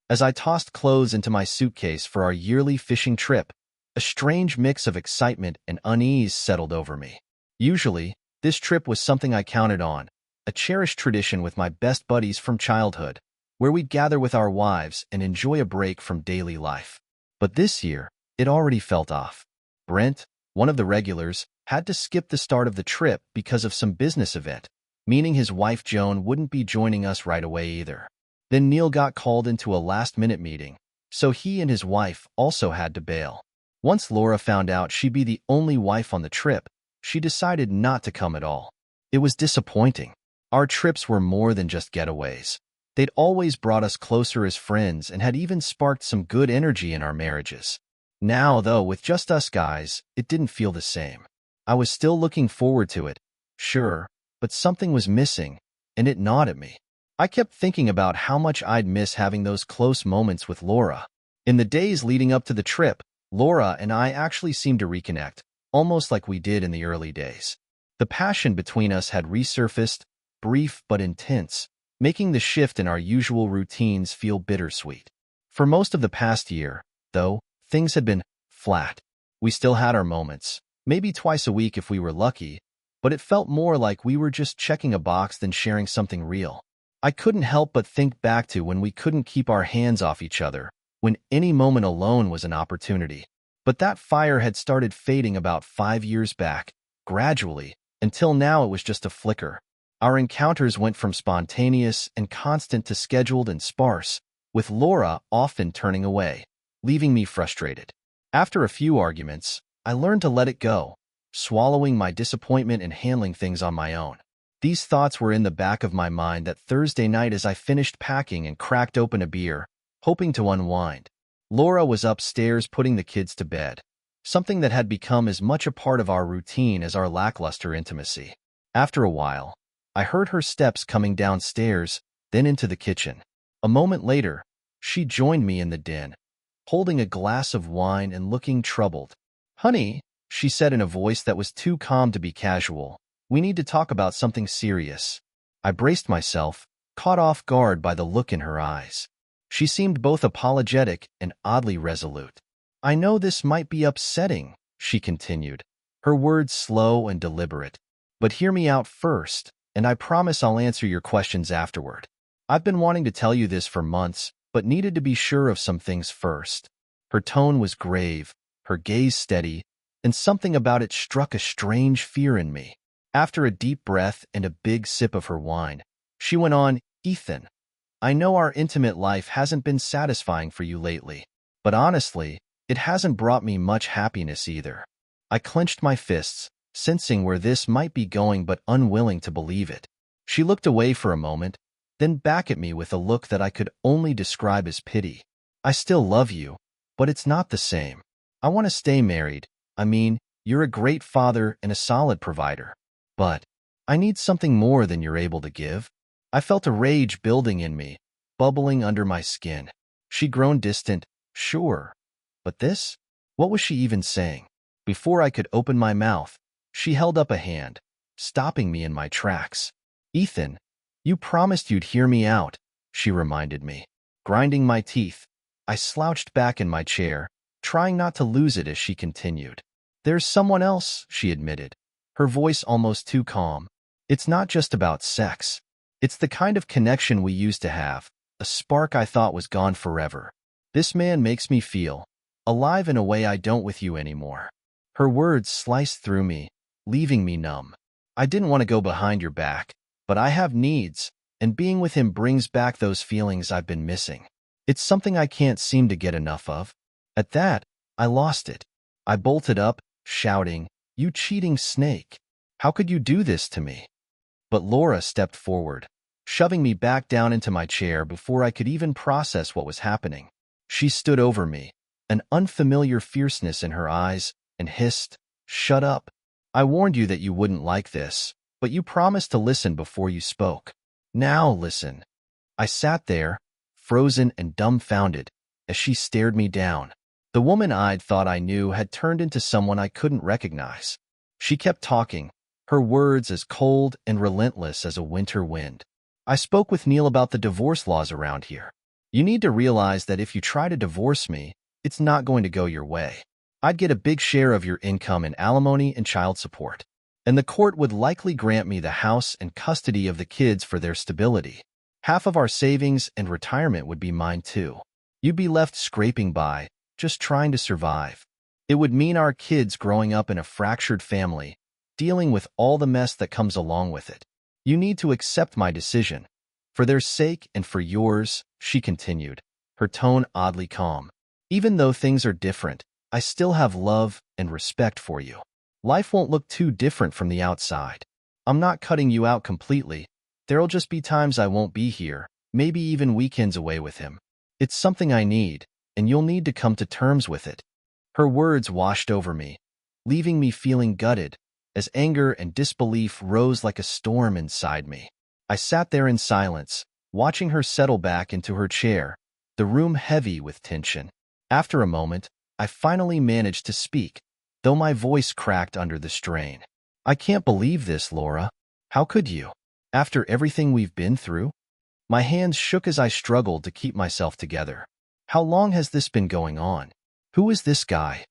As I tossed clothes into my suitcase for our yearly fishing trip, a strange mix of excitement and unease settled over me. Usually, this trip was something I counted on, a cherished tradition with my best buddies from childhood, where we'd gather with our wives and enjoy a break from daily life. But this year, it already felt off. Brent, one of the regulars, had to skip the start of the trip because of some business event, meaning his wife Joan wouldn't be joining us right away either. Then Neil got called into a last-minute meeting, so he and his wife also had to bail. Once Laura found out she'd be the only wife on the trip, she decided not to come at all. It was disappointing. Our trips were more than just getaways. They'd always brought us closer as friends and had even sparked some good energy in our marriages. Now, though, with just us guys, it didn't feel the same. I was still looking forward to it, sure, but something was missing, and it gnawed at me. I kept thinking about how much I'd miss having those close moments with Laura. In the days leading up to the trip, Laura and I actually seemed to reconnect, almost like we did in the early days. The passion between us had resurfaced, brief but intense, making the shift in our usual routines feel bittersweet. For most of the past year, though, things had been flat. We still had our moments, maybe twice a week if we were lucky, but it felt more like we were just checking a box than sharing something real. I couldn't help but think back to when we couldn't keep our hands off each other, when any moment alone was an opportunity. But that fire had started fading about 5 years back, gradually, until now it was just a flicker. Our encounters went from spontaneous and constant to scheduled and sparse, with Laura often turning away, leaving me frustrated. After a few arguments, I learned to let it go, swallowing my disappointment and handling things on my own. These thoughts were in the back of my mind that Thursday night as I finished packing and cracked open a beer, hoping to unwind. Laura was upstairs putting the kids to bed, something that had become as much a part of our routine as our lackluster intimacy. After a while, I heard her steps coming downstairs, then into the kitchen. A moment later, she joined me in the den, holding a glass of wine and looking troubled. "Honey," she said in a voice that was too calm to be casual, "we need to talk about something serious." I braced myself, caught off guard by the look in her eyes. She seemed both apologetic and oddly resolute. "I know this might be upsetting," she continued, her words slow and deliberate. "But hear me out first, and I promise I'll answer your questions afterward. I've been wanting to tell you this for months, but needed to be sure of some things first." Her tone was grave, her gaze steady, and something about it struck a strange fear in me. After a deep breath and a big sip of her wine, she went on, "Ethan, I know our intimate life hasn't been satisfying for you lately, but honestly, it hasn't brought me much happiness either." I clenched my fists, sensing where this might be going but unwilling to believe it. She looked away for a moment, then back at me with a look that I could only describe as pity. "I still love you, but it's not the same. I want to stay married. I mean, you're a great father and a solid provider. But I need something more than you're able to give." I felt a rage building in me, bubbling under my skin. She'd grown distant, sure. But this? What was she even saying? Before I could open my mouth, she held up a hand, stopping me in my tracks. "Ethan, you promised you'd hear me out," she reminded me. Grinding my teeth, I slouched back in my chair, trying not to lose it as she continued. "There's someone else," she admitted, her voice almost too calm. "It's not just about sex. It's the kind of connection we used to have, a spark I thought was gone forever. This man makes me feel alive in a way I don't with you anymore." Her words sliced through me, leaving me numb. "I didn't want to go behind your back, but I have needs, and being with him brings back those feelings I've been missing. It's something I can't seem to get enough of." At that, I lost it. I bolted up, shouting, "You cheating snake! How could you do this to me?" But Laura stepped forward, shoving me back down into my chair before I could even process what was happening. She stood over me, an unfamiliar fierceness in her eyes, and hissed, "Shut up. I warned you that you wouldn't like this, but you promised to listen before you spoke. Now listen." I sat there, frozen and dumbfounded, as she stared me down. The woman I'd thought I knew had turned into someone I couldn't recognize. She kept talking, her words as cold and relentless as a winter wind. "I spoke with Neil about the divorce laws around here. You need to realize that if you try to divorce me, it's not going to go your way. I'd get a big share of your income in alimony and child support, and the court would likely grant me the house and custody of the kids for their stability. Half of our savings and retirement would be mine too. You'd be left scraping by, just trying to survive. It would mean our kids growing up in a fractured family, dealing with all the mess that comes along with it. You need to accept my decision. For their sake and for yours, she continued, her tone oddly calm. Even though things are different, I still have love and respect for you. Life won't look too different from the outside. I'm not cutting you out completely. There'll just be times I won't be here, maybe even weekends away with him. It's something I need, and you'll need to come to terms with it. Her words washed over me, leaving me feeling gutted, as anger and disbelief rose like a storm inside me. I sat there in silence, watching her settle back into her chair, the room heavy with tension. After a moment, I finally managed to speak, though my voice cracked under the strain. I can't believe this, Laura. How could you? After everything we've been through? My hands shook as I struggled to keep myself together. How long has this been going on? Who is this guy?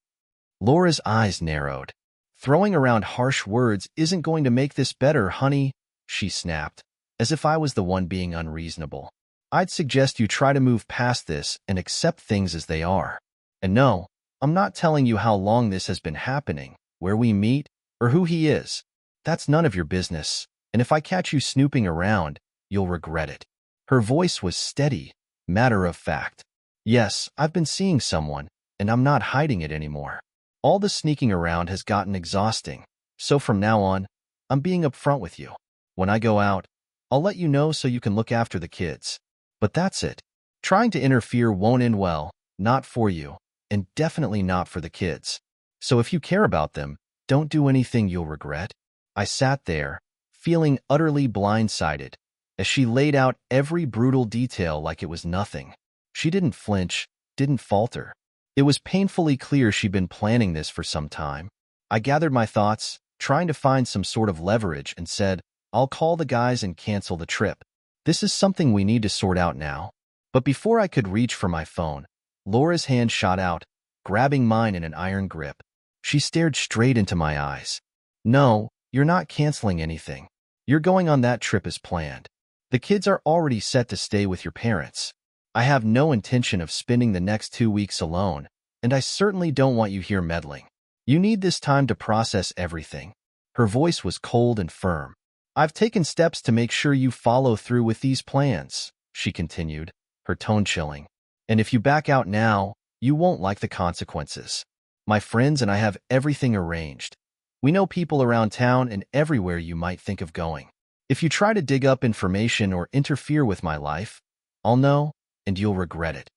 Laura's eyes narrowed. Throwing around harsh words isn't going to make this better, honey, she snapped, as if I was the one being unreasonable. I'd suggest you try to move past this and accept things as they are. And no, I'm not telling you how long this has been happening, where we meet, or who he is. That's none of your business, and if I catch you snooping around, you'll regret it. Her voice was steady, matter of fact. Yes, I've been seeing someone, and I'm not hiding it anymore. All the sneaking around has gotten exhausting, so from now on, I'm being upfront with you. When I go out, I'll let you know so you can look after the kids. But that's it. Trying to interfere won't end well, not for you, and definitely not for the kids. So if you care about them, don't do anything you'll regret. I sat there, feeling utterly blindsided, as she laid out every brutal detail like it was nothing. She didn't flinch, didn't falter. It was painfully clear she'd been planning this for some time. I gathered my thoughts, trying to find some sort of leverage, and said, I'll call the guys and cancel the trip. This is something we need to sort out now. But before I could reach for my phone, Laura's hand shot out, grabbing mine in an iron grip. She stared straight into my eyes. No, you're not canceling anything. You're going on that trip as planned. The kids are already set to stay with your parents. I have no intention of spending the next 2 weeks alone, and I certainly don't want you here meddling. You need this time to process everything. Her voice was cold and firm. I've taken steps to make sure you follow through with these plans, she continued, her tone chilling. And if you back out now, you won't like the consequences. My friends and I have everything arranged. We know people around town and everywhere you might think of going. If you try to dig up information or interfere with my life, I'll know, and you'll regret it.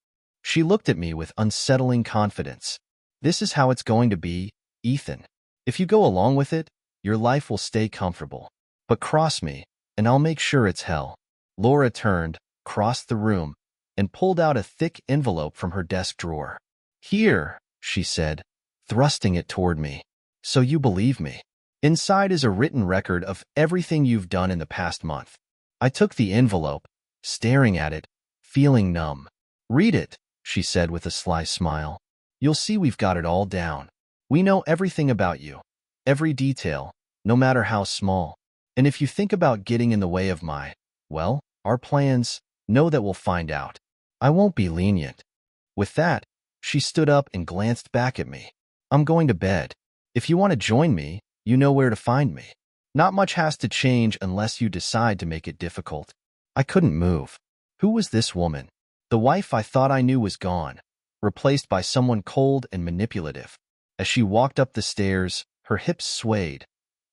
She looked at me with unsettling confidence. This is how it's going to be, Ethan. If you go along with it, your life will stay comfortable. But cross me, and I'll make sure it's hell. Laura turned, crossed the room, and pulled out a thick envelope from her desk drawer. Here, she said, thrusting it toward me. So you believe me. Inside is a written record of everything you've done in the past month. I took the envelope, staring at it, feeling numb. Read it, she said with a sly smile. You'll see we've got it all down. We know everything about you, every detail, no matter how small. And if you think about getting in the way of our plans, know that we'll find out. I won't be lenient. With that, she stood up and glanced back at me. I'm going to bed. If you want to join me, you know where to find me. Not much has to change unless you decide to make it difficult. I couldn't move. Who was this woman? The wife I thought I knew was gone, replaced by someone cold and manipulative. As she walked up the stairs, her hips swayed,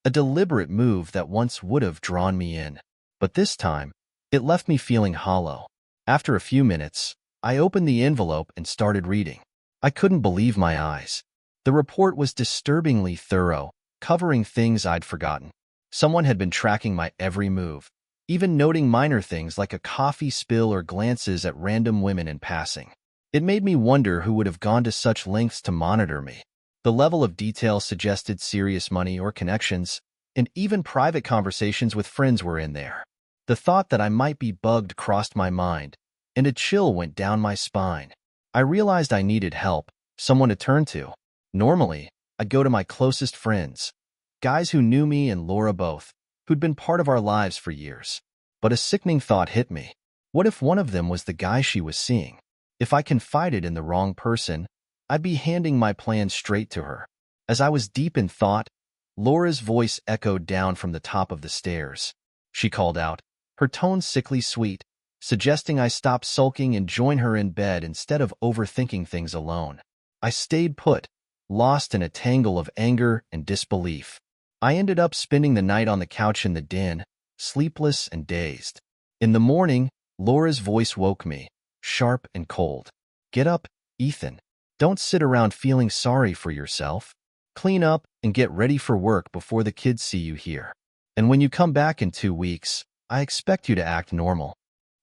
a deliberate move that once would have drawn me in. But this time, it left me feeling hollow. After a few minutes, I opened the envelope and started reading. I couldn't believe my eyes. The report was disturbingly thorough, covering things I'd forgotten. Someone had been tracking my every move, even noting minor things like a coffee spill or glances at random women in passing. It made me wonder who would have gone to such lengths to monitor me. The level of detail suggested serious money or connections, and even private conversations with friends were in there. The thought that I might be bugged crossed my mind, and a chill went down my spine. I realized I needed help, someone to turn to. Normally, I'd go to my closest friends, guys who knew me and Laura both, who'd been part of our lives for years. But a sickening thought hit me. What if one of them was the guy she was seeing? If I confided in the wrong person, I'd be handing my plan straight to her. As I was deep in thought, Laura's voice echoed down from the top of the stairs. She called out, her tone sickly sweet, suggesting I stop sulking and join her in bed instead of overthinking things alone. I stayed put, lost in a tangle of anger and disbelief. I ended up spending the night on the couch in the den, sleepless and dazed. In the morning, Laura's voice woke me, sharp and cold. Get up, Ethan. Don't sit around feeling sorry for yourself. Clean up and get ready for work before the kids see you here. And when you come back in 2 weeks, I expect you to act normal.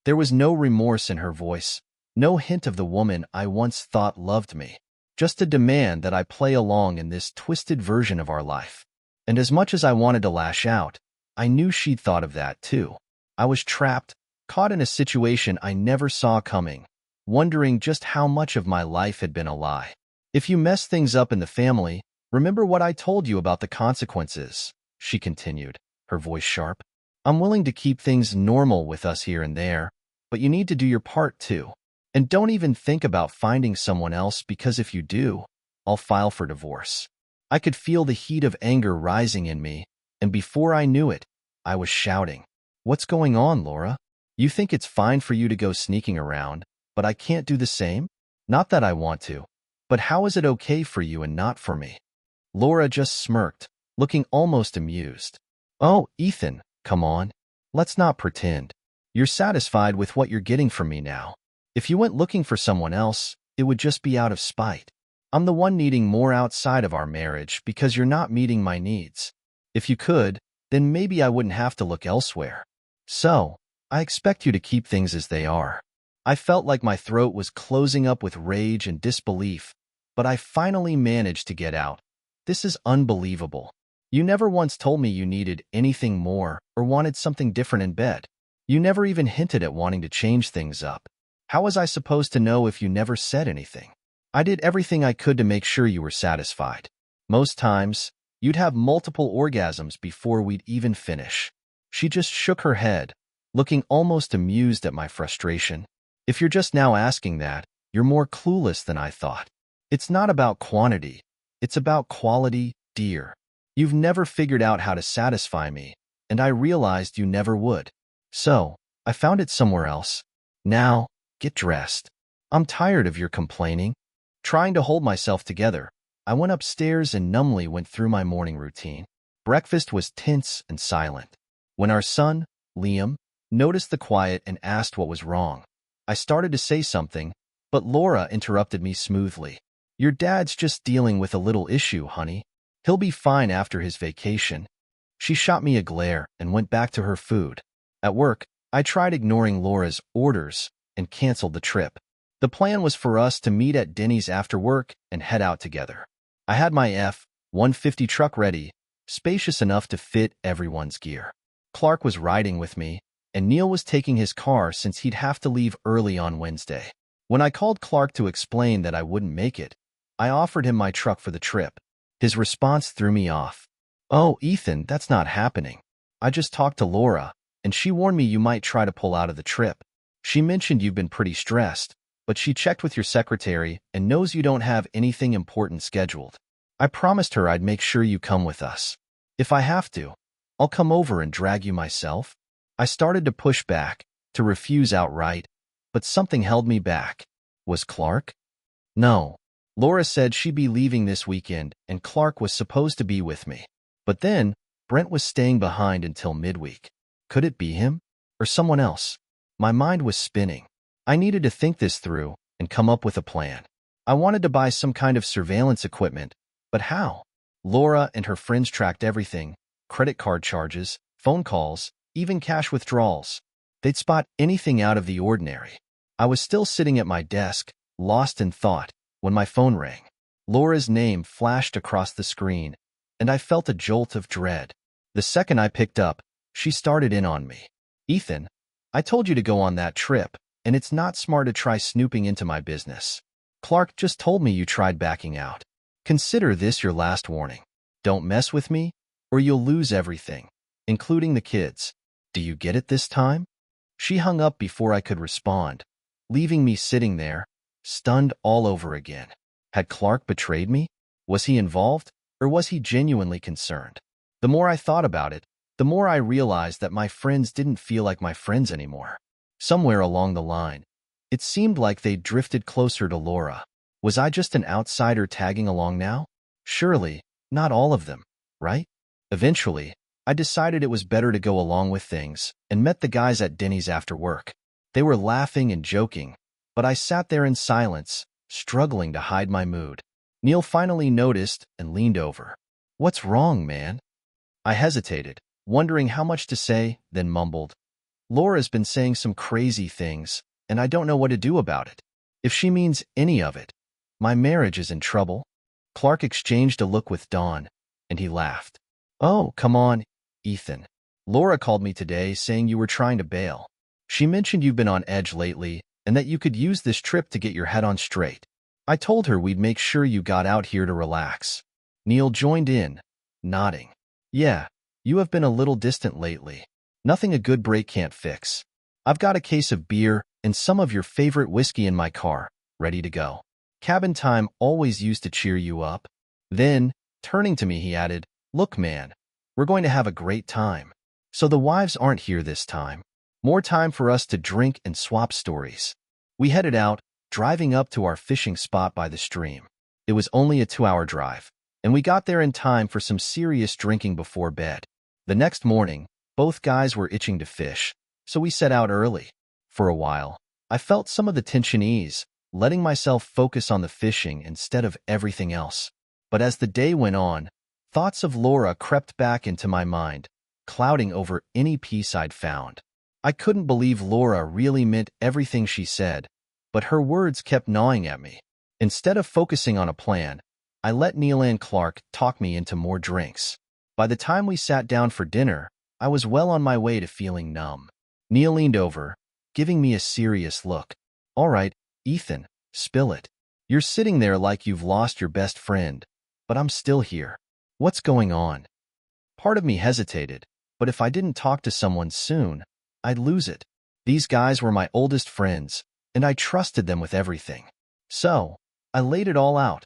There was no remorse in her voice, no hint of the woman I once thought loved me, just a demand that I play along in this twisted version of our life. And as much as I wanted to lash out, I knew she'd thought of that too. I was trapped, caught in a situation I never saw coming, wondering just how much of my life had been a lie. If you mess things up in the family, remember what I told you about the consequences, she continued, her voice sharp. I'm willing to keep things normal with us here and there, but you need to do your part too. And don't even think about finding someone else, because if you do, I'll file for divorce. I could feel the heat of anger rising in me, and before I knew it, I was shouting. What's going on, Laura? You think it's fine for you to go sneaking around, but I can't do the same? Not that I want to, but how is it okay for you and not for me? Laura just smirked, looking almost amused. Oh, Ethan, come on. Let's not pretend. You're satisfied with what you're getting from me now. If you went looking for someone else, it would just be out of spite. I'm the one needing more outside of our marriage because you're not meeting my needs. If you could, then maybe I wouldn't have to look elsewhere. So, I expect you to keep things as they are. I felt like my throat was closing up with rage and disbelief, but I finally managed to get out. This is unbelievable. You never once told me you needed anything more or wanted something different in bed. You never even hinted at wanting to change things up. How was I supposed to know if you never said anything? I did everything I could to make sure you were satisfied. Most times, you'd have multiple orgasms before we'd even finish. She just shook her head, looking almost amused at my frustration. If you're just now asking that, you're more clueless than I thought. It's not about quantity. It's about quality, dear. You've never figured out how to satisfy me, and I realized you never would. So, I found it somewhere else. Now, get dressed. I'm tired of your complaining. Trying to hold myself together, I went upstairs and numbly went through my morning routine. Breakfast was tense and silent. When our son, Liam, noticed the quiet and asked what was wrong, I started to say something, but Laura interrupted me smoothly. Your dad's just dealing with a little issue, honey. He'll be fine after his vacation. She shot me a glare and went back to her food. At work, I tried ignoring Laura's orders and canceled the trip. The plan was for us to meet at Denny's after work and head out together. I had my F-150 truck ready, spacious enough to fit everyone's gear. Clark was riding with me, and Neil was taking his car since he'd have to leave early on Wednesday. When I called Clark to explain that I wouldn't make it, I offered him my truck for the trip. His response threw me off. Oh, Ethan, that's not happening. I just talked to Laura, and she warned me you might try to pull out of the trip. She mentioned you've been pretty stressed, but she checked with your secretary and knows you don't have anything important scheduled. I promised her I'd make sure you come with us. If I have to, I'll come over and drag you myself. I started to push back, to refuse outright, but something held me back. Was Clark? No. Laura said she'd be leaving this weekend, and Clark was supposed to be with me. But then, Brent was staying behind until midweek. Could it be him? Or someone else? My mind was spinning. I needed to think this through and come up with a plan. I wanted to buy some kind of surveillance equipment, but how? Laura and her friends tracked everything: credit card charges, phone calls, even cash withdrawals. They'd spot anything out of the ordinary. I was still sitting at my desk, lost in thought, when my phone rang. Laura's name flashed across the screen, and I felt a jolt of dread. The second I picked up, she started in on me. Ethan, I told you to go on that trip, and it's not smart to try snooping into my business. Clark just told me you tried backing out. Consider this your last warning. Don't mess with me, or you'll lose everything, including the kids. Do you get it this time? She hung up before I could respond, leaving me sitting there, stunned all over again. Had Clark betrayed me? Was he involved, or was he genuinely concerned? The more I thought about it, the more I realized that my friends didn't feel like my friends anymore. Somewhere along the line, it seemed like they'd drifted closer to Laura. Was I just an outsider tagging along now? Surely, not all of them, right? Eventually, I decided it was better to go along with things and met the guys at Denny's after work. They were laughing and joking, but I sat there in silence, struggling to hide my mood. Neil finally noticed and leaned over. "What's wrong, man?" I hesitated, wondering how much to say, then mumbled, "Laura's been saying some crazy things, and I don't know what to do about it. If she means any of it, my marriage is in trouble." Clark exchanged a look with Dawn, and he laughed. "Oh, come on, Ethan. Laura called me today saying you were trying to bail. She mentioned you've been on edge lately and that you could use this trip to get your head on straight. I told her we'd make sure you got out here to relax." Neil joined in, nodding. "Yeah, you have been a little distant lately. Nothing a good break can't fix. I've got a case of beer and some of your favorite whiskey in my car, ready to go. Cabin time always used to cheer you up." Then, turning to me, he added, "Look, man, we're going to have a great time. So the wives aren't here this time. More time for us to drink and swap stories." We headed out, driving up to our fishing spot by the stream. It was only a 2-hour drive, and we got there in time for some serious drinking before bed. The next morning, both guys were itching to fish, so we set out early. For a while, I felt some of the tension ease, letting myself focus on the fishing instead of everything else. But as the day went on, thoughts of Laura crept back into my mind, clouding over any peace I'd found. I couldn't believe Laura really meant everything she said, but her words kept gnawing at me. Instead of focusing on a plan, I let Neil and Clark talk me into more drinks. By the time we sat down for dinner, I was well on my way to feeling numb. Neil leaned over, giving me a serious look. "All right, Ethan, spill it. You're sitting there like you've lost your best friend, but I'm still here. What's going on?" Part of me hesitated, but if I didn't talk to someone soon, I'd lose it. These guys were my oldest friends, and I trusted them with everything. So, I laid it all out.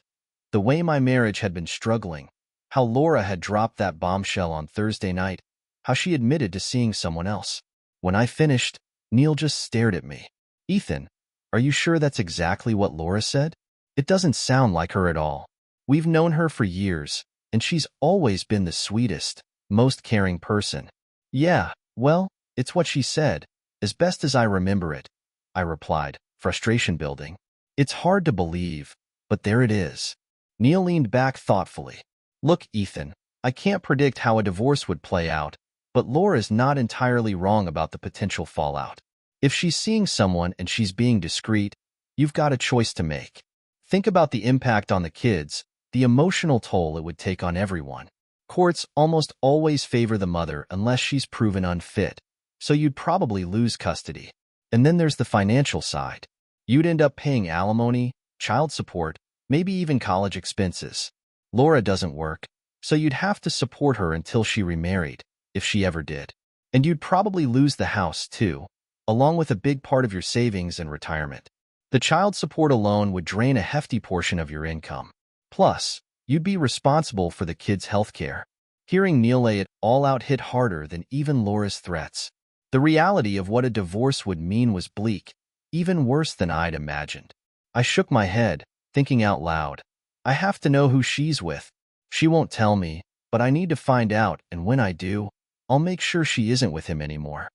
The way my marriage had been struggling, how Laura had dropped that bombshell on Thursday night, how she admitted to seeing someone else. When I finished, Neil just stared at me. "Ethan, are you sure that's exactly what Laura said? It doesn't sound like her at all. We've known her for years, and she's always been the sweetest, most caring person." "Yeah, well, it's what she said, as best as I remember it," I replied, frustration building. "It's hard to believe, but there it is." Neil leaned back thoughtfully. "Look, Ethan, I can't predict how a divorce would play out, but Laura's not entirely wrong about the potential fallout. If she's seeing someone and she's being discreet, you've got a choice to make. Think about the impact on the kids, the emotional toll it would take on everyone. Courts almost always favor the mother unless she's proven unfit, so you'd probably lose custody. And then there's the financial side. You'd end up paying alimony, child support, maybe even college expenses. Laura doesn't work, so you'd have to support her until she remarried, if she ever did. And you'd probably lose the house, too, along with a big part of your savings and retirement. The child support alone would drain a hefty portion of your income. Plus, you'd be responsible for the kids' health care." Hearing Neil lay it all out hit harder than even Laura's threats. The reality of what a divorce would mean was bleak, even worse than I'd imagined. I shook my head, thinking out loud, "I have to know who she's with. She won't tell me, but I need to find out, and when I do, I'll make sure she isn't with him anymore."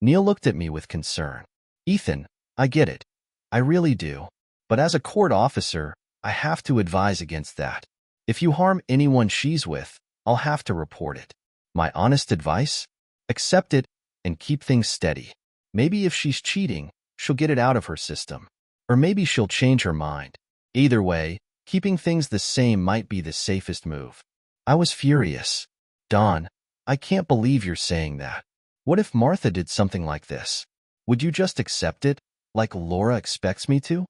Neil looked at me with concern. "Ethan, I get it. I really do. But as a court officer, I have to advise against that. If you harm anyone she's with, I'll have to report it. My honest advice? Accept it and keep things steady. Maybe if she's cheating, she'll get it out of her system. Or maybe she'll change her mind. Either way, keeping things the same might be the safest move." I was furious. "Dawn, I can't believe you're saying that. What if Martha did something like this? Would you just accept it, Like Laura expects me to?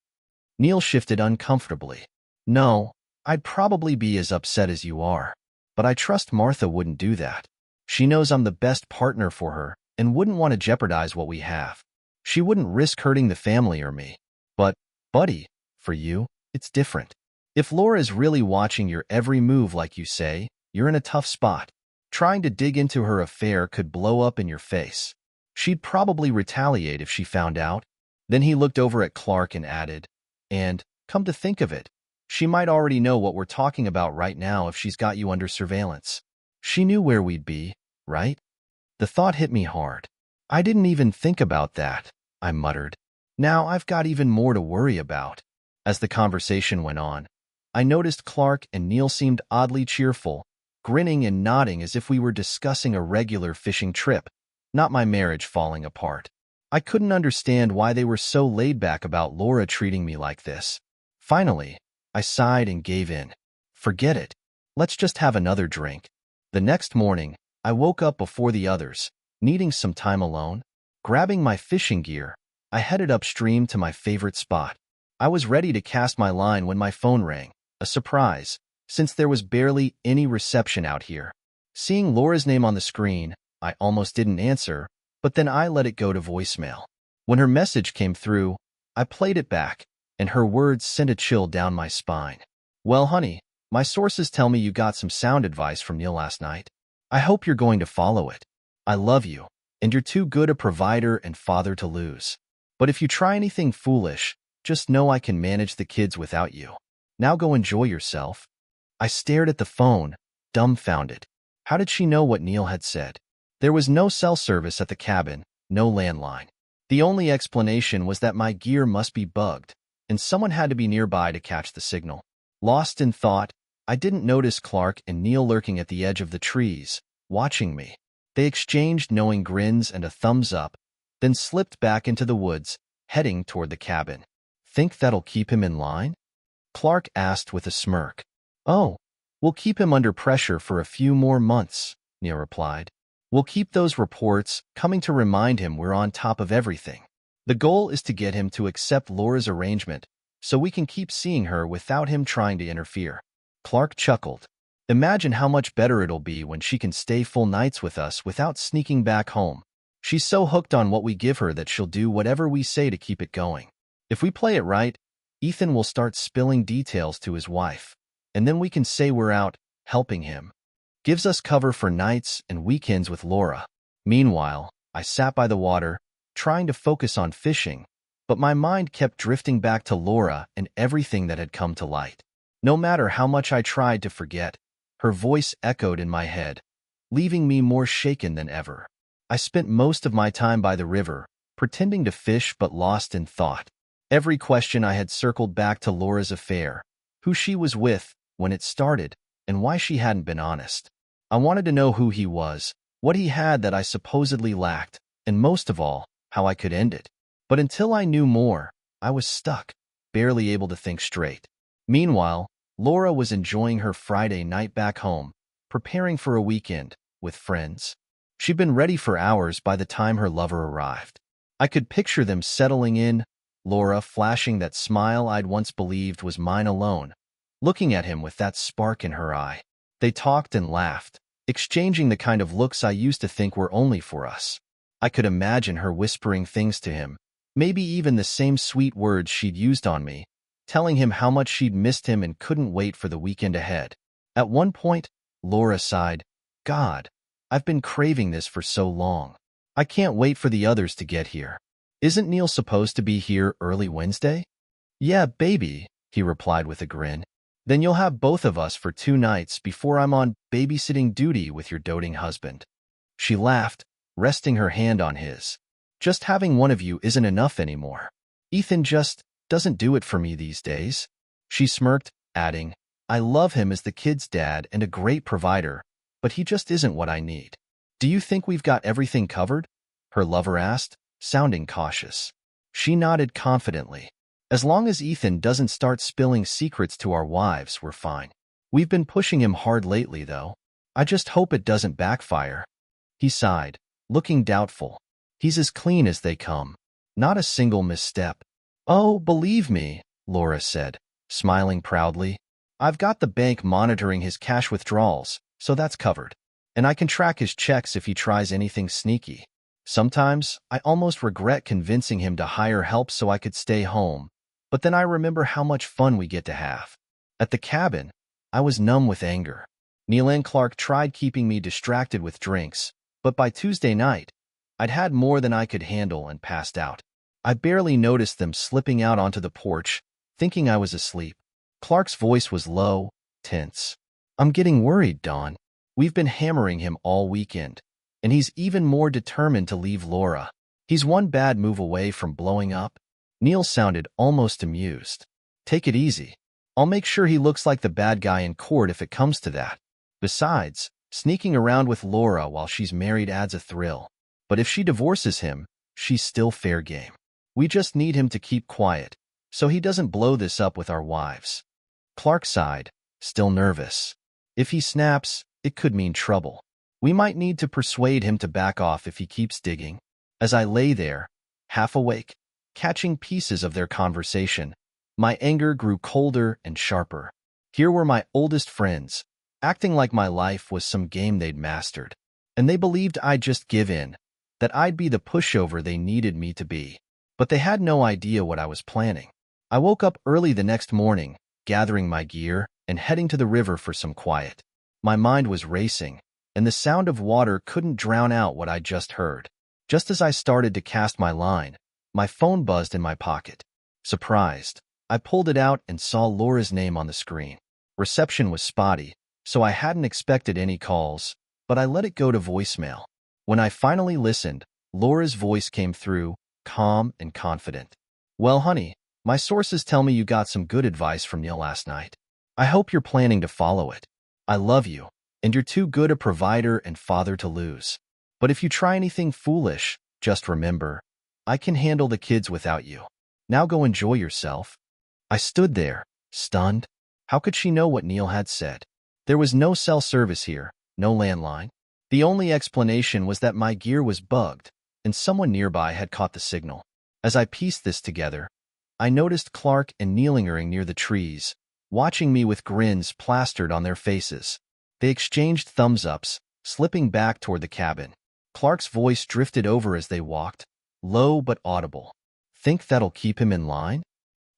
Neil shifted uncomfortably. No, I'd probably be as upset as you are. But I trust Martha wouldn't do that. She knows I'm the best partner for her and wouldn't want to jeopardize what we have. She wouldn't risk hurting the family or me. But, buddy, for you, it's different. If Laura is really watching your every move like you say, you're in a tough spot. Trying to dig into her affair could blow up in your face. She'd probably retaliate if she found out. Then he looked over at Clark and added, and, come to think of it, she might already know what we're talking about right now if she's got you under surveillance. She knew where we'd be, right? The thought hit me hard. I didn't even think about that, I muttered. Now I've got even more to worry about. As the conversation went on, I noticed Clark and Neil seemed oddly cheerful, grinning and nodding as if we were discussing a regular fishing trip, not my marriage falling apart. I couldn't understand why they were so laid back about Laura treating me like this. Finally, I sighed and gave in. Forget it. Let's just have another drink. The next morning, I woke up before the others, needing some time alone. Grabbing my fishing gear, I headed upstream to my favorite spot. I was ready to cast my line when my phone rang, a surprise, since there was barely any reception out here. Seeing Laura's name on the screen, I almost didn't answer, but then I let it go to voicemail. When her message came through, I played it back, and her words sent a chill down my spine. Well, honey, my sources tell me you got some sound advice from Neil last night. I hope you're going to follow it. I love you, and you're too good a provider and father to lose. But if you try anything foolish, just know I can manage the kids without you. Now go enjoy yourself. I stared at the phone, dumbfounded. How did she know what Neil had said? There was no cell service at the cabin, no landline. The only explanation was that my gear must be bugged, and someone had to be nearby to catch the signal. Lost in thought, I didn't notice Clark and Neil lurking at the edge of the trees, watching me. They exchanged knowing grins and a thumbs up, then slipped back into the woods, heading toward the cabin. Think that'll keep him in line? Clark asked with a smirk. Oh, we'll keep him under pressure for a few more months, Neil replied. We'll keep those reports coming to remind him we're on top of everything. The goal is to get him to accept Laura's arrangement, so we can keep seeing her without him trying to interfere. Clark chuckled. Imagine how much better it'll be when she can stay full nights with us without sneaking back home. She's so hooked on what we give her that she'll do whatever we say to keep it going. If we play it right, Ethan will start spilling details to his wife, and then we can say we're out, helping him. Gives us cover for nights and weekends with Laura. Meanwhile, I sat by the water, trying to focus on fishing, but my mind kept drifting back to Laura and everything that had come to light. No matter how much I tried to forget, her voice echoed in my head, leaving me more shaken than ever. I spent most of my time by the river, pretending to fish but lost in thought. Every question I had circled back to Laura's affair, who she was with, when it started, and why she hadn't been honest. I wanted to know who he was, what he had that I supposedly lacked, and most of all, how I could end it. But until I knew more, I was stuck, barely able to think straight. Meanwhile, Laura was enjoying her Friday night back home, preparing for a weekend with friends. She'd been ready for hours by the time her lover arrived. I could picture them settling in, Laura flashing that smile I'd once believed was mine alone, looking at him with that spark in her eye. They talked and laughed, exchanging the kind of looks I used to think were only for us. I could imagine her whispering things to him, maybe even the same sweet words she'd used on me, telling him how much she'd missed him and couldn't wait for the weekend ahead. At one point, Laura sighed, God, I've been craving this for so long. I can't wait for the others to get here. Isn't Neil supposed to be here early Wednesday? Yeah, baby, he replied with a grin. Then you'll have both of us for 2 nights before I'm on babysitting duty with your doting husband. She laughed, resting her hand on his. Just having one of you isn't enough anymore. Ethan just doesn't do it for me these days. She smirked, adding, I love him as the kid's dad and a great provider, but he just isn't what I need. Do you think we've got everything covered? Her lover asked, sounding cautious. She nodded confidently. As long as Ethan doesn't start spilling secrets to our wives, we're fine. We've been pushing him hard lately, though. I just hope it doesn't backfire. He sighed, looking doubtful. He's as clean as they come. Not a single misstep. Oh, believe me, Laura said, smiling proudly. I've got the bank monitoring his cash withdrawals, so that's covered. And I can track his checks if he tries anything sneaky. Sometimes, I almost regret convincing him to hire help so I could stay home, but then I remember how much fun we get to have. At the cabin, I was numb with anger. Neil and Clark tried keeping me distracted with drinks, but by Tuesday night, I'd had more than I could handle and passed out. I barely noticed them slipping out onto the porch, thinking I was asleep. Clark's voice was low, tense. I'm getting worried, Dawn. We've been hammering him all weekend, and he's even more determined to leave Laura. He's one bad move away from blowing up. Neil sounded almost amused. Take it easy. I'll make sure he looks like the bad guy in court if it comes to that. Besides, sneaking around with Laura while she's married adds a thrill. But if she divorces him, she's still fair game. We just need him to keep quiet, so he doesn't blow this up with our wives. Clark sighed, still nervous. If he snaps, it could mean trouble. We might need to persuade him to back off if he keeps digging. As I lay there, half awake, catching pieces of their conversation, my anger grew colder and sharper. Here were my oldest friends, acting like my life was some game they'd mastered. And they believed I'd just give in, that I'd be the pushover they needed me to be. But they had no idea what I was planning. I woke up early the next morning, gathering my gear and heading to the river for some quiet. My mind was racing, and the sound of water couldn't drown out what I'd just heard. Just as I started to cast my line, my phone buzzed in my pocket. Surprised, I pulled it out and saw Laura's name on the screen. Reception was spotty, so I hadn't expected any calls, but I let it go to voicemail. When I finally listened, Laura's voice came through, calm and confident. Well, honey, my sources tell me you got some good advice from Neil last night. I hope you're planning to follow it. I love you, and you're too good a provider and father to lose. But if you try anything foolish, just remember, I can handle the kids without you. Now go enjoy yourself. I stood there, stunned. How could she know what Neil had said? There was no cell service here, no landline. The only explanation was that my gear was bugged, and someone nearby had caught the signal. As I pieced this together, I noticed Clark and Neil lingering near the trees, watching me with grins plastered on their faces. They exchanged thumbs-ups, slipping back toward the cabin. Clark's voice drifted over as they walked, low but audible. Think that'll keep him in line?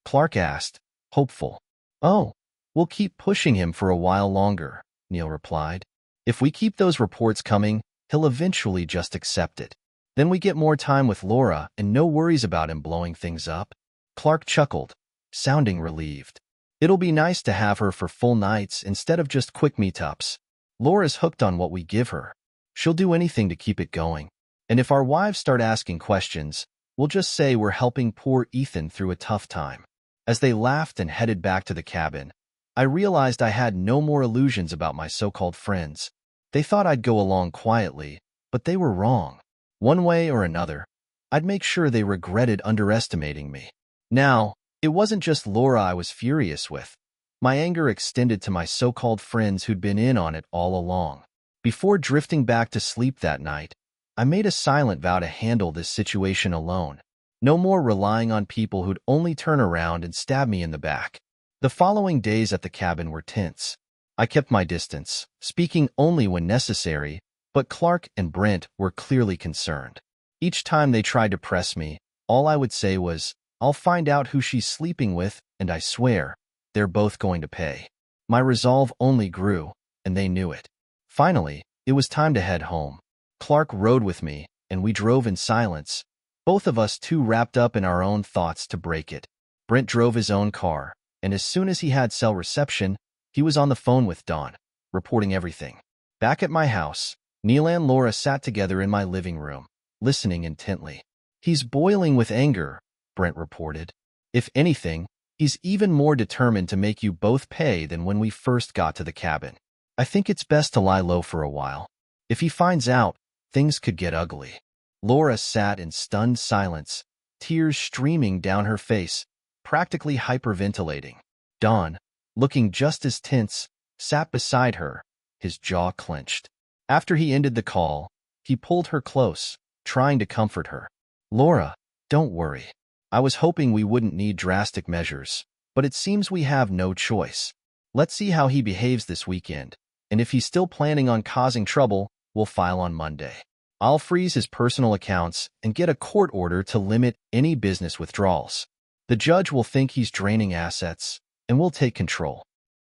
Clark asked, hopeful. Oh, we'll keep pushing him for a while longer, Neil replied. If we keep those reports coming, he'll eventually just accept it. Then we get more time with Laura and no worries about him blowing things up. Clark chuckled, sounding relieved. It'll be nice to have her for full nights instead of just quick meetups. Laura's hooked on what we give her. She'll do anything to keep it going. And if our wives start asking questions, we'll just say we're helping poor Ethan through a tough time. As they laughed and headed back to the cabin, I realized I had no more illusions about my so-called friends. They thought I'd go along quietly, but they were wrong. One way or another, I'd make sure they regretted underestimating me. Now, it wasn't just Laura I was furious with. My anger extended to my so-called friends who'd been in on it all along. Before drifting back to sleep that night, I made a silent vow to handle this situation alone. No more relying on people who'd only turn around and stab me in the back. The following days at the cabin were tense. I kept my distance, speaking only when necessary, but Clark and Brent were clearly concerned. Each time they tried to press me, all I would say was, I'll find out who she's sleeping with, and I swear, they're both going to pay. My resolve only grew, and they knew it. Finally, it was time to head home. Clark rode with me, and we drove in silence, both of us too wrapped up in our own thoughts to break it. Brent drove his own car, and as soon as he had cell reception, he was on the phone with Dawn, reporting everything. Back at my house, Neil and Laura sat together in my living room, listening intently. He's boiling with anger, Brent reported. If anything, he's even more determined to make you both pay than when we first got to the cabin. I think it's best to lie low for a while. If he finds out, things could get ugly. Laura sat in stunned silence, tears streaming down her face, practically hyperventilating. Don, looking just as tense, sat beside her, his jaw clenched. After he ended the call, he pulled her close, trying to comfort her. Laura, Don't worry. I was hoping we wouldn't need drastic measures, but it seems we have no choice. Let's see how he behaves this weekend, and if he's still planning on causing trouble, we'll file on Monday. I'll freeze his personal accounts and get a court order to limit any business withdrawals. The judge will think he's draining assets, and we'll take control.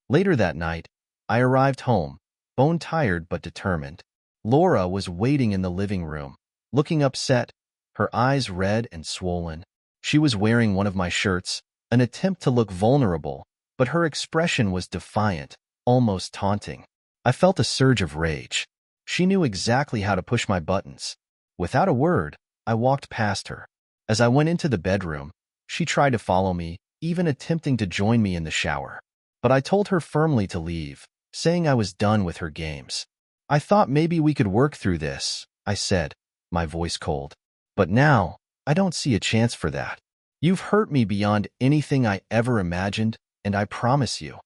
Later that night, I arrived home, bone-tired but determined. Laura was waiting in the living room, looking upset, her eyes red and swollen. She was wearing one of my shirts, an attempt to look vulnerable, but her expression was defiant, almost taunting. I felt a surge of rage. She knew exactly how to push my buttons. Without a word, I walked past her. As I went into the bedroom, she tried to follow me, even attempting to join me in the shower. But I told her firmly to leave, saying I was done with her games. I thought maybe we could work through this, I said, my voice cold. But now, I don't see a chance for that. You've hurt me beyond anything I ever imagined, and I promise you,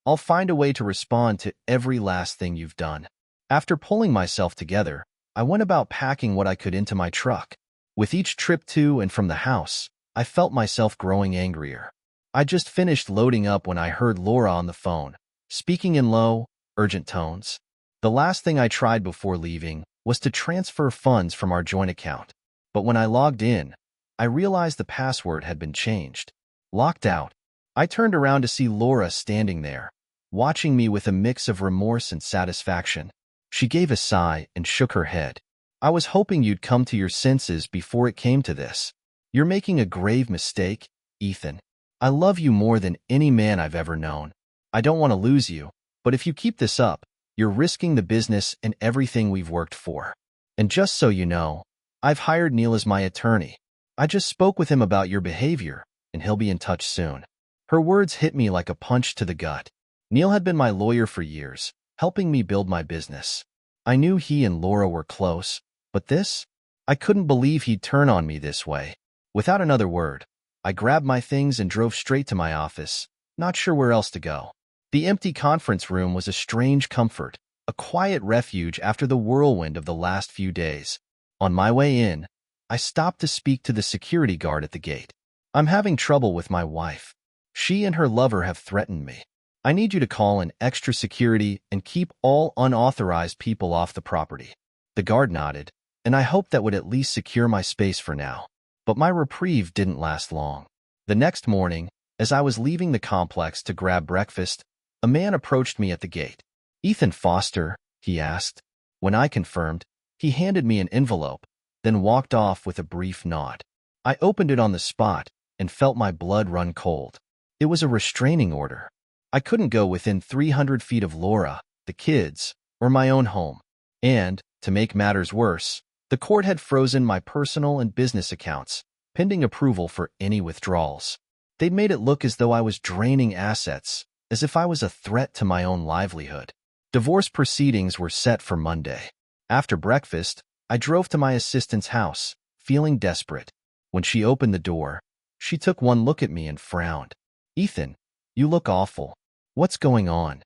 I'll find a way to respond to every last thing you've done. After pulling myself together, I went about packing what I could into my truck. With each trip to and from the house, I felt myself growing angrier. I just finished loading up when I heard Laura on the phone, speaking in low, urgent tones. The last thing I tried before leaving was to transfer funds from our joint account. But when I logged in, I realized the password had been changed. Locked out, I turned around to see Laura standing there, watching me with a mix of remorse and satisfaction. She gave a sigh and shook her head. I was hoping you'd come to your senses before it came to this. You're making a grave mistake, Ethan. I love you more than any man I've ever known. I don't want to lose you, but if you keep this up, you're risking the business and everything we've worked for. And just so you know, I've hired Neil as my attorney. I just spoke with him about your behavior, and he'll be in touch soon. Her words hit me like a punch to the gut. Neil had been my lawyer for years, helping me build my business. I knew he and Laura were close, but this? I couldn't believe he'd turn on me this way. Without another word, I grabbed my things and drove straight to my office, not sure where else to go. The empty conference room was a strange comfort, a quiet refuge after the whirlwind of the last few days. On my way in, I stopped to speak to the security guard at the gate. I'm having trouble with my wife. She and her lover have threatened me. I need you to call in extra security and keep all unauthorized people off the property. The guard nodded, and I hoped that would at least secure my space for now. But my reprieve didn't last long. The next morning, as I was leaving the complex to grab breakfast, a man approached me at the gate. "Ethan Foster?" he asked. When I confirmed, he handed me an envelope, then walked off with a brief nod. I opened it on the spot and felt my blood run cold. It was a restraining order. I couldn't go within 300 feet of Laura, the kids, or my own home. And, to make matters worse, the court had frozen my personal and business accounts, pending approval for any withdrawals. They'd made it look as though I was draining assets, as if I was a threat to my own livelihood. Divorce proceedings were set for Monday. After breakfast, I drove to my assistant's house, feeling desperate. When she opened the door, she took one look at me and frowned. "Ethan, you look awful. What's going on?"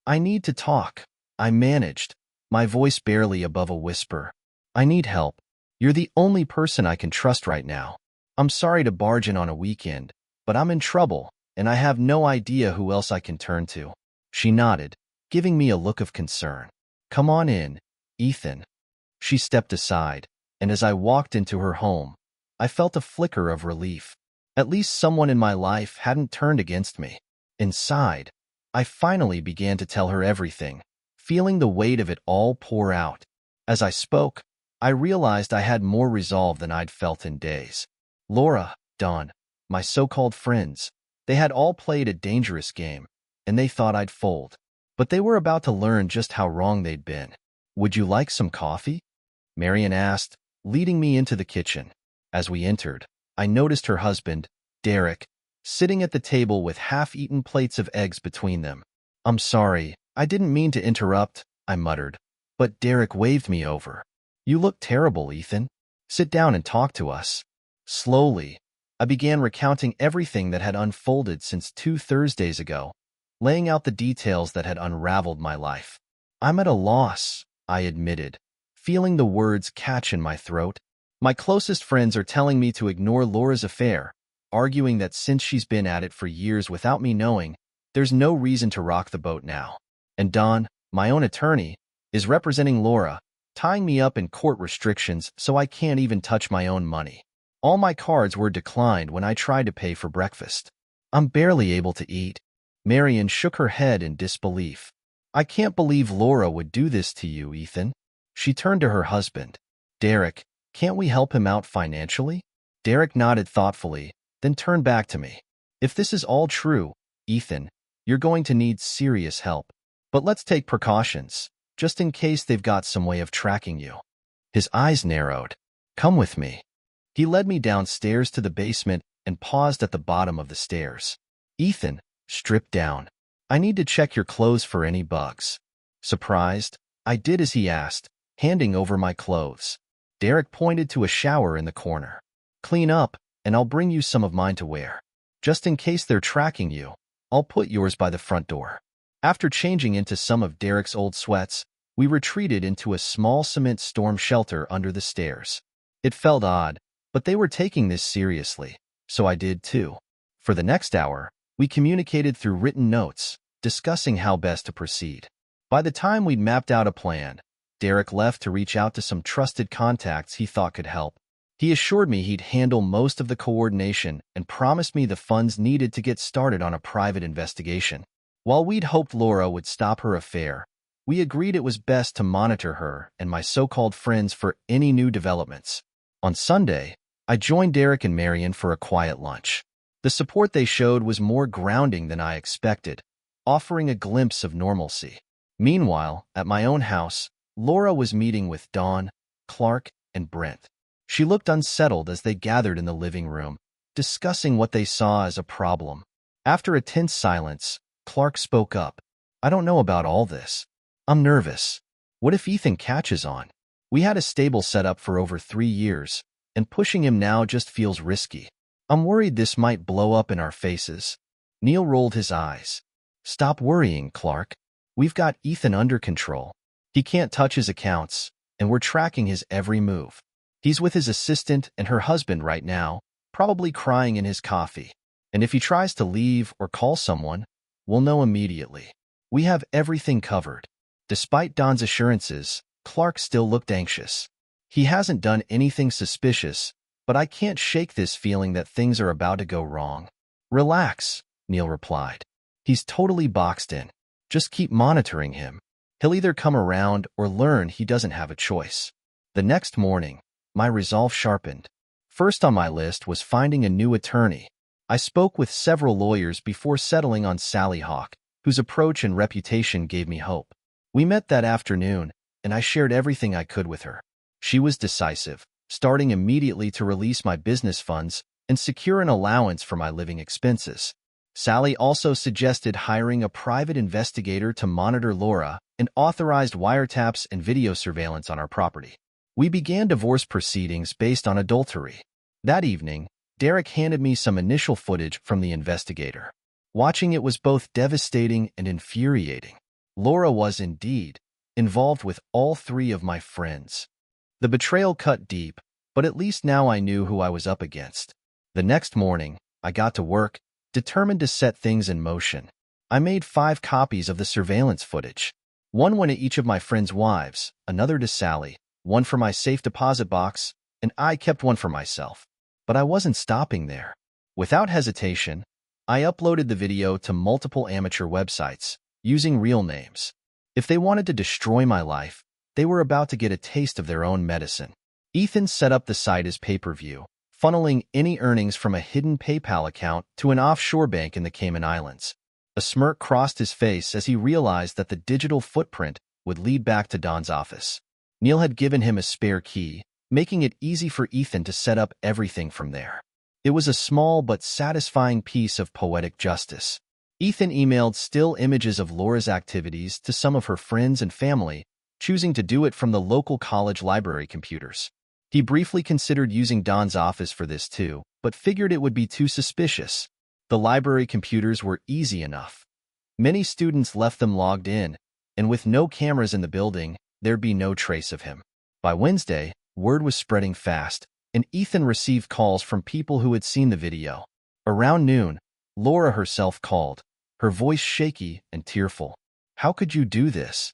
"I need to talk," I managed, my voice barely above a whisper. "I need help. You're the only person I can trust right now. I'm sorry to barge in on a weekend, but I'm in trouble, and I have no idea who else I can turn to." She nodded, giving me a look of concern. "Come on in, Ethan." She stepped aside, and as I walked into her home, I felt a flicker of relief. At least someone in my life hadn't turned against me. Inside, I finally began to tell her everything, feeling the weight of it all pour out. As I spoke, I realized I had more resolve than I'd felt in days. Laura, Dawn, my so-called friends, they had all played a dangerous game, and they thought I'd fold. But they were about to learn just how wrong they'd been. "Would you like some coffee?" Marian asked, leading me into the kitchen. As we entered, I noticed her husband, Derek, sitting at the table with half-eaten plates of eggs between them. "I'm sorry, I didn't mean to interrupt," I muttered, but Derek waved me over. "You look terrible, Ethan. Sit down and talk to us." Slowly, I began recounting everything that had unfolded since 2 Thursdays ago, laying out the details that had unraveled my life. "I'm at a loss," I admitted, feeling the words catch in my throat. My closest friends are telling me to ignore Laura's affair, arguing that since she's been at it for years without me knowing, there's no reason to rock the boat now. And Don, my own attorney, is representing Laura, tying me up in court restrictions so I can't even touch my own money. All my cards were declined when I tried to pay for breakfast. I'm barely able to eat. Marion shook her head in disbelief. I can't believe Laura would do this to you, Ethan. She turned to her husband. Derek, can't we help him out financially? Derek nodded thoughtfully, then turned back to me. If this is all true, Ethan, you're going to need serious help. But let's take precautions, just in case they've got some way of tracking you. His eyes narrowed. Come with me. He led me downstairs to the basement and paused at the bottom of the stairs. Ethan, strip down. I need to check your clothes for any bugs. Surprised, I did as he asked, handing over my clothes. Derek pointed to a shower in the corner. Clean up, and I'll bring you some of mine to wear. Just in case they're tracking you, I'll put yours by the front door. After changing into some of Derek's old sweats, we retreated into a small cement storm shelter under the stairs. It felt odd, but they were taking this seriously, so I did too. For the next hour, we communicated through written notes, discussing how best to proceed. By the time we'd mapped out a plan, Derek left to reach out to some trusted contacts he thought could help. He assured me he'd handle most of the coordination and promised me the funds needed to get started on a private investigation. While we'd hoped Laura would stop her affair, we agreed it was best to monitor her and my so-called friends for any new developments. On Sunday, I joined Derek and Marion for a quiet lunch. The support they showed was more grounding than I expected, offering a glimpse of normalcy. Meanwhile, at my own house, Laura was meeting with Dawn, Clark, and Brent. She looked unsettled as they gathered in the living room, discussing what they saw as a problem. After a tense silence, Clark spoke up. I don't know about all this. I'm nervous. What if Ethan catches on? We had a stable set up for over 3 years, and pushing him now just feels risky. I'm worried this might blow up in our faces. Neil rolled his eyes. Stop worrying, Clark. We've got Ethan under control. He can't touch his accounts, and we're tracking his every move. He's with his assistant and her husband right now, probably crying in his coffee. And if he tries to leave or call someone, we'll know immediately. We have everything covered. Despite Don's assurances, Clark still looked anxious. He hasn't done anything suspicious, but I can't shake this feeling that things are about to go wrong. Relax, Neil replied. He's totally boxed in. Just keep monitoring him. He'll either come around or learn he doesn't have a choice. The next morning, my resolve sharpened. First on my list was finding a new attorney. I spoke with several lawyers before settling on Sally Hawk, whose approach and reputation gave me hope. We met that afternoon, and I shared everything I could with her. She was decisive, starting immediately to release my business funds and secure an allowance for my living expenses. Sally also suggested hiring a private investigator to monitor Laura and authorized wiretaps and video surveillance on our property. We began divorce proceedings based on adultery. That evening, Derek handed me some initial footage from the investigator. Watching it was both devastating and infuriating. Laura was indeed involved with all 3 of my friends. The betrayal cut deep, but at least now I knew who I was up against. The next morning, I got to work, determined to set things in motion. I made 5 copies of the surveillance footage. One went to each of my friends' wives, another to Sally, one for my safe deposit box, and I kept one for myself. But I wasn't stopping there. Without hesitation, I uploaded the video to multiple amateur websites, using real names. If they wanted to destroy my life, they were about to get a taste of their own medicine. Ethan set up the site as pay-per-view, funneling any earnings from a hidden PayPal account to an offshore bank in the Cayman Islands. A smirk crossed his face as he realized that the digital footprint would lead back to Don's office. Neil had given him a spare key, making it easy for Ethan to set up everything from there. It was a small but satisfying piece of poetic justice. Ethan emailed still images of Laura's activities to some of her friends and family, choosing to do it from the local college library computers. He briefly considered using Don's office for this too, but figured it would be too suspicious. The library computers were easy enough. Many students left them logged in, and with no cameras in the building, there'd be no trace of him. By Wednesday, word was spreading fast, and Ethan received calls from people who had seen the video. Around noon, Laura herself called, her voice shaky and tearful. "How could you do this?"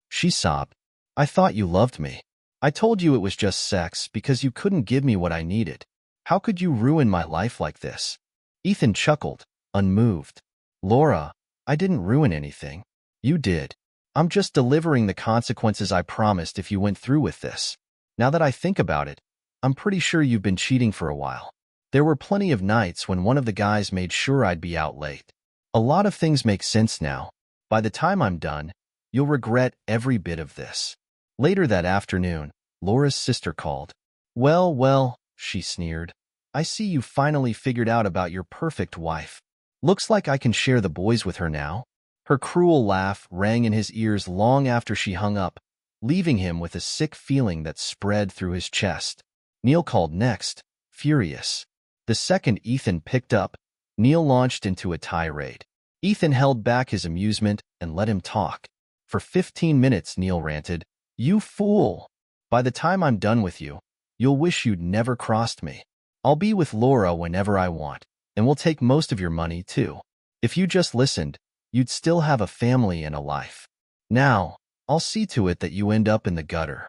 She sobbed. "I thought you loved me. I told you it was just sex because you couldn't give me what I needed. How could you ruin my life like this?" Ethan chuckled, unmoved. "Laura, I didn't ruin anything. You did. I'm just delivering the consequences I promised if you went through with this. Now that I think about it, I'm pretty sure you've been cheating for a while. There were plenty of nights when one of the guys made sure I'd be out late. A lot of things make sense now. By the time I'm done, you'll regret every bit of this." Later that afternoon, Laura's sister called. Well, she sneered. "I see you finally figured out about your perfect wife. Looks like I can share the boys with her now." Her cruel laugh rang in his ears long after she hung up, leaving him with a sick feeling that spread through his chest. Neil called next, furious. The second Ethan picked up, Neil launched into a tirade. Ethan held back his amusement and let him talk. For 15 minutes, Neil ranted, "You fool! By the time I'm done with you, you'll wish you'd never crossed me. I'll be with Laura whenever I want, and we'll take most of your money, too. If you just listened, you'd still have a family and a life. Now, I'll see to it that you end up in the gutter."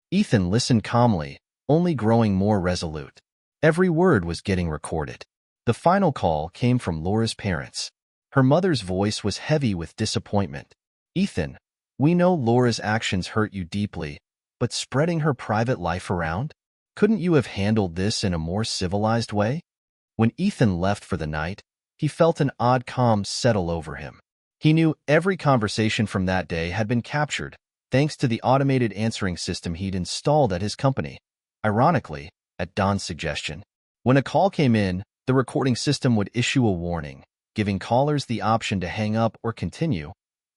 Ethan listened calmly, only growing more resolute. Every word was getting recorded. The final call came from Laura's parents. Her mother's voice was heavy with disappointment. "Ethan, we know Laura's actions hurt you deeply, but spreading her private life around? Couldn't you have handled this in a more civilized way?" When Ethan left for the night, he felt an odd calm settle over him. He knew every conversation from that day had been captured, thanks to the automated answering system he'd installed at his company. Ironically, at Don's suggestion, when a call came in, the recording system would issue a warning, giving callers the option to hang up or continue,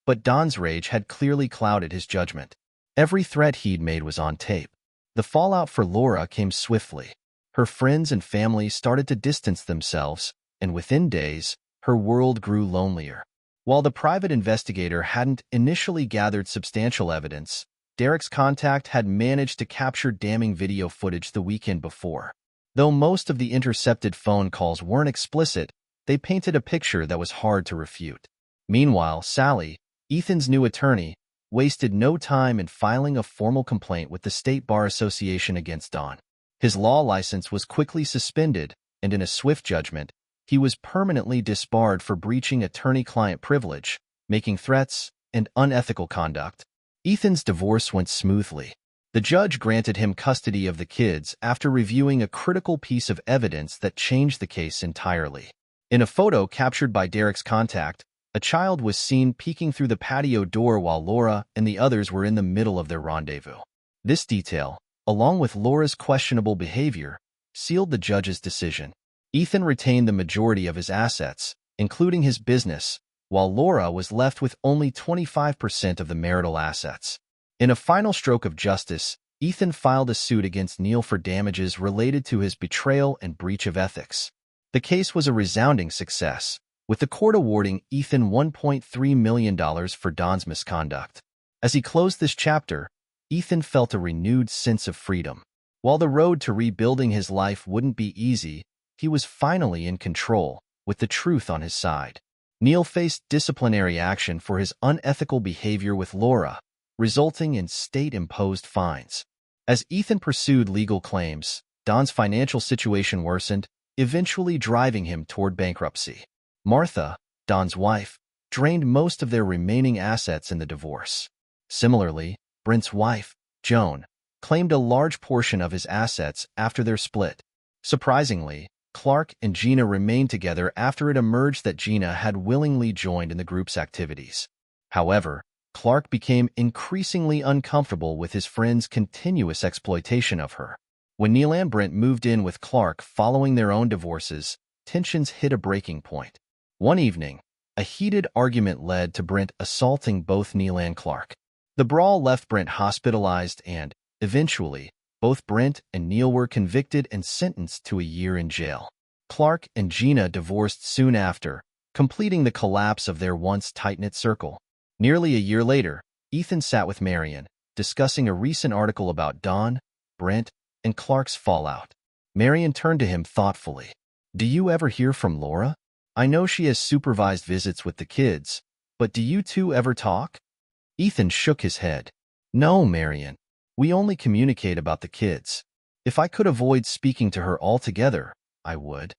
but Don's rage had clearly clouded his judgment. Every threat he'd made was on tape. The fallout for Laura came swiftly. Her friends and family started to distance themselves, and within days, her world grew lonelier. While the private investigator hadn't initially gathered substantial evidence, Derek's contact had managed to capture damning video footage the weekend before. Though most of the intercepted phone calls weren't explicit, they painted a picture that was hard to refute. Meanwhile, Sally, Ethan's new attorney, wasted no time in filing a formal complaint with the State Bar Association against Don. His law license was quickly suspended, and in a swift judgment, he was permanently disbarred for breaching attorney-client privilege, making threats, and unethical conduct. Ethan's divorce went smoothly. The judge granted him custody of the kids after reviewing a critical piece of evidence that changed the case entirely. In a photo captured by Derek's contact, a child was seen peeking through the patio door while Laura and the others were in the middle of their rendezvous. This detail, along with Laura's questionable behavior, sealed the judge's decision. Ethan retained the majority of his assets, including his business, while Laura was left with only 25% of the marital assets. In a final stroke of justice, Ethan filed a suit against Neil for damages related to his betrayal and breach of ethics. The case was a resounding success, with the court awarding Ethan $1.3 million for Don's misconduct. As he closed this chapter, Ethan felt a renewed sense of freedom. While the road to rebuilding his life wouldn't be easy, he was finally in control, with the truth on his side. Neil faced disciplinary action for his unethical behavior with Laura, resulting in state-imposed fines. As Ethan pursued legal claims, Don's financial situation worsened, eventually driving him toward bankruptcy. Martha, Don's wife, drained most of their remaining assets in the divorce. Similarly, Brent's wife, Joan, claimed a large portion of his assets after their split. Surprisingly, Clark and Gina remained together after it emerged that Gina had willingly joined in the group's activities. However, Clark became increasingly uncomfortable with his friend's continuous exploitation of her. When Neil and Brent moved in with Clark following their own divorces, tensions hit a breaking point. One evening, a heated argument led to Brent assaulting both Neil and Clark. The brawl left Brent hospitalized and, eventually, both Brent and Neil were convicted and sentenced to a year in jail. Clark and Gina divorced soon after, completing the collapse of their once tight-knit circle. Nearly a year later, Ethan sat with Marion, discussing a recent article about Don, Brent, and Clark's fallout. Marion turned to him thoughtfully. Do you ever hear from Laura? I know she has supervised visits with the kids, but do you two ever talk? Ethan shook his head. No, Marion. We only communicate about the kids. If I could avoid speaking to her altogether, I would.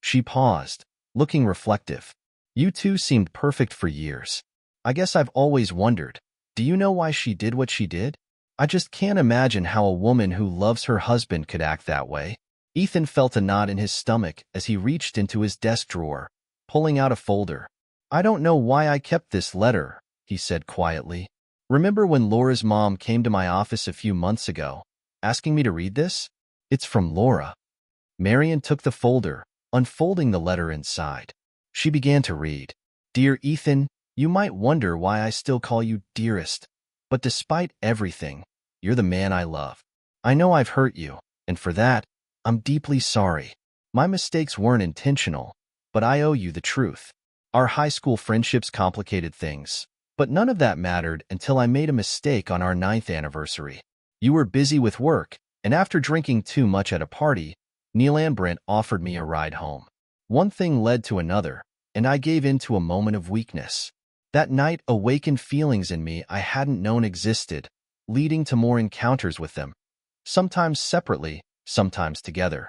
She paused, looking reflective. You two seemed perfect for years. I guess I've always wondered, do you know why she did what she did? I just can't imagine how a woman who loves her husband could act that way. Ethan felt a knot in his stomach as he reached into his desk drawer, pulling out a folder. I don't know why I kept this letter, he said quietly. Remember when Laura's mom came to my office a few months ago, asking me to read this? It's from Laura. Marion took the folder, unfolding the letter inside. She began to read. Dear Ethan, you might wonder why I still call you dearest, but despite everything, you're the man I love. I know I've hurt you, and for that, I'm deeply sorry. My mistakes weren't intentional, but I owe you the truth. Our high school friendships complicated things, but none of that mattered until I made a mistake on our 9th anniversary. You were busy with work, and after drinking too much at a party, Neil and Brent offered me a ride home. One thing led to another, and I gave in to a moment of weakness. That night awakened feelings in me I hadn't known existed, leading to more encounters with them, sometimes separately, sometimes together.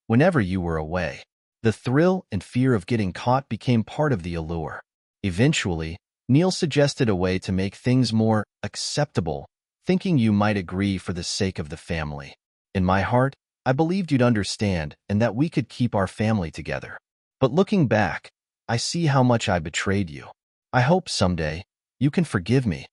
Whenever you were away, the thrill and fear of getting caught became part of the allure. Eventually, Neil suggested a way to make things more acceptable, thinking you might agree for the sake of the family. In my heart, I believed you'd understand and that we could keep our family together. But looking back, I see how much I betrayed you. I hope someday you can forgive me.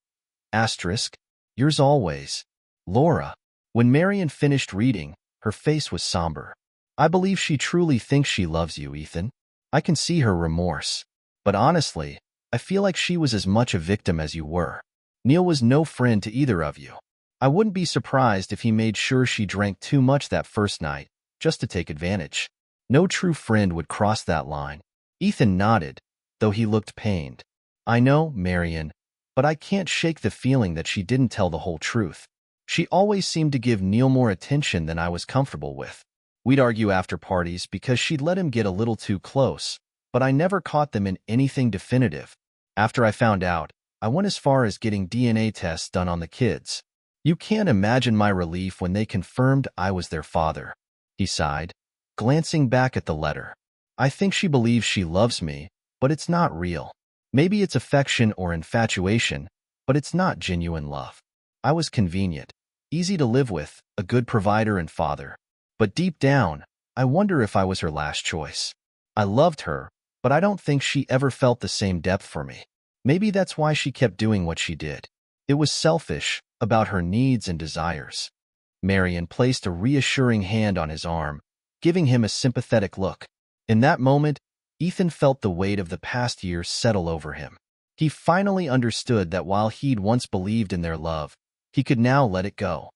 Asterisk, yours always, Laura. When Marion finished reading, her face was somber. I believe she truly thinks she loves you, Ethan. I can see her remorse. But honestly, I feel like she was as much a victim as you were. Neil was no friend to either of you. I wouldn't be surprised if he made sure she drank too much that first night, just to take advantage. No true friend would cross that line. Ethan nodded, though he looked pained. I know, Marion, but I can't shake the feeling that she didn't tell the whole truth. She always seemed to give Neil more attention than I was comfortable with. We'd argue after parties because she'd let him get a little too close, but I never caught them in anything definitive. After I found out, I went as far as getting DNA tests done on the kids. You can't imagine my relief when they confirmed I was their father. He sighed, glancing back at the letter. I think she believes she loves me, but it's not real. Maybe it's affection or infatuation, but it's not genuine love. I was convenient, easy to live with, a good provider and father. But deep down, I wonder if I was her last choice. I loved her, but I don't think she ever felt the same depth for me. Maybe that's why she kept doing what she did. It was selfish, about her needs and desires. Marion placed a reassuring hand on his arm, giving him a sympathetic look. In that moment, Ethan felt the weight of the past year settle over him. He finally understood that while he'd once believed in their love, he could now let it go.